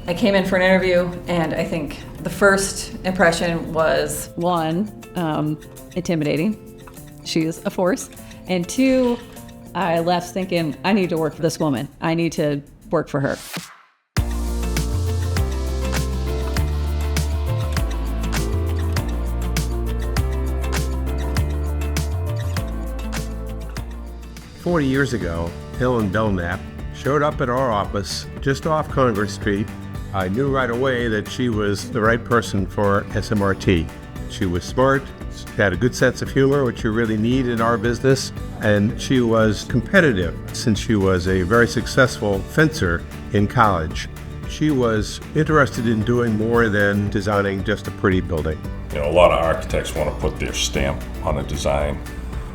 I came in for an interview, and I think the first impression was, one, intimidating. She is a force. And two, I left thinking, I need to work for this woman. I need to work for her. "40 years ago, Helen Belknap showed up at our office just off Congress Street. I knew right away that she was the right person for SMRT. She was smart, she had a good sense of humor, which you really need in our business, and she was competitive since she was a very successful fencer in college. She was interested in doing more than designing just a pretty building." You know, a lot of architects want to put their stamp on a design.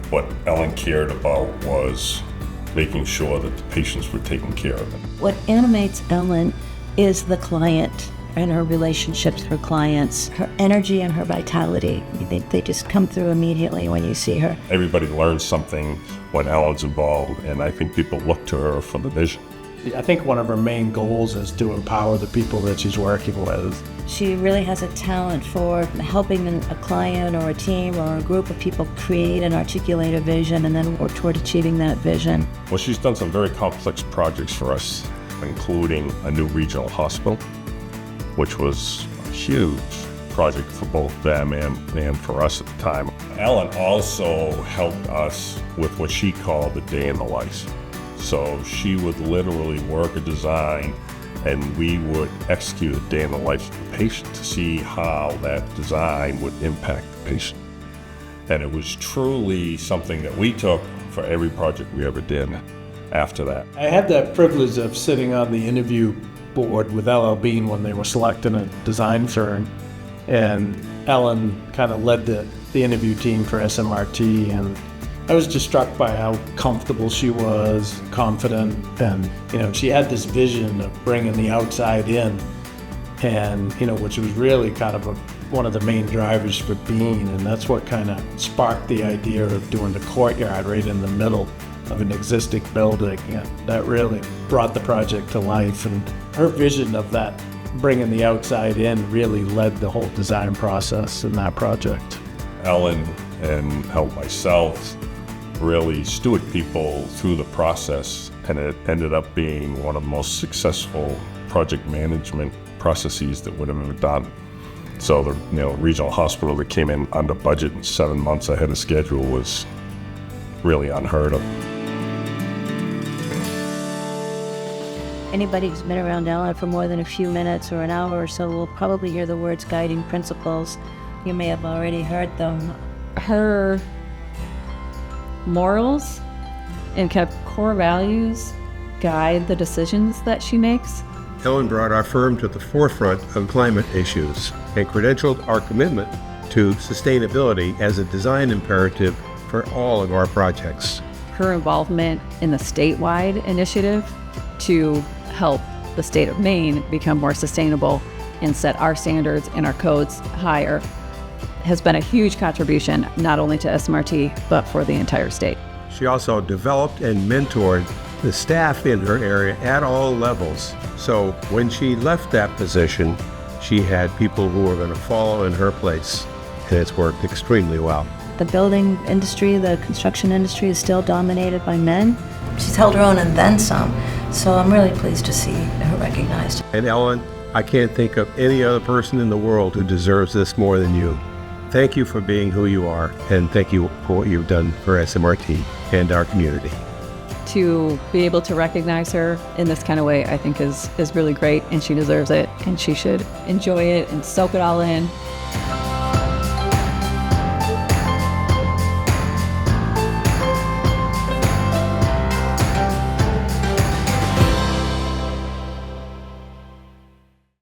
What Ellen cared about was making sure that the patients were taken care of. What animates Ellen is the client and her relationships with her clients, her energy and her vitality. They just come through immediately when you see her. Everybody learns something when Ellen's involved, and I think people look to her for the vision. I think one of her main goals is to empower the people that she's working with. She really has a talent for helping a client or a team or a group of people create and articulate a vision and then work toward achieving that vision. Well, she's done some very complex projects for us, including a new regional hospital, which was a huge project for both them and for us at the time. Ellen also helped us with what she called the day in the life. So she would literally work a design and we would execute a day in the life of the patient to see how that design would impact the patient. And it was truly something that we took for every project we ever did after that. I had that privilege of sitting on the interview board with LL Bean when they were selecting a design firm. And Ellen kind of led the interview team for SMRT, and I was just struck by how comfortable she was, confident, and she had this vision of bringing the outside in, and which was really kind of one of the main drivers for Bean, and that's what kind of sparked the idea of doing the courtyard right in the middle of an existing building, and that really brought the project to life. And her vision of that, bringing the outside in, really led the whole design process in that project. Ellen and helped myself really steward people through the process, and it ended up being one of the most successful project management processes that we've ever done. So the regional hospital that came in under budget and 7 months ahead of schedule was really unheard of. Anybody who's been around Ellen for more than a few minutes or an hour or so will probably hear the words guiding principles. You may have already heard them. Her morals and core values guide the decisions that she makes. Helen brought our firm to the forefront of climate issues and credentialed our commitment to sustainability as a design imperative for all of our projects. Her involvement in the statewide initiative to help the state of Maine become more sustainable and set our standards and our codes higher has been a huge contribution, not only to SMRT, but for the entire state. She also developed and mentored the staff in her area at all levels. So when she left that position, she had people who were going to follow in her place, and it's worked extremely well. The building industry, the construction industry is still dominated by men. She's held her own and then some, so I'm really pleased to see her recognized. And Ellen, I can't think of any other person in the world who deserves this more than you. Thank you for being who you are, and thank you for what you've done for SMRT and our community. To be able to recognize her in this kind of way, I think is really great, and she deserves it, and she should enjoy it and soak it all in.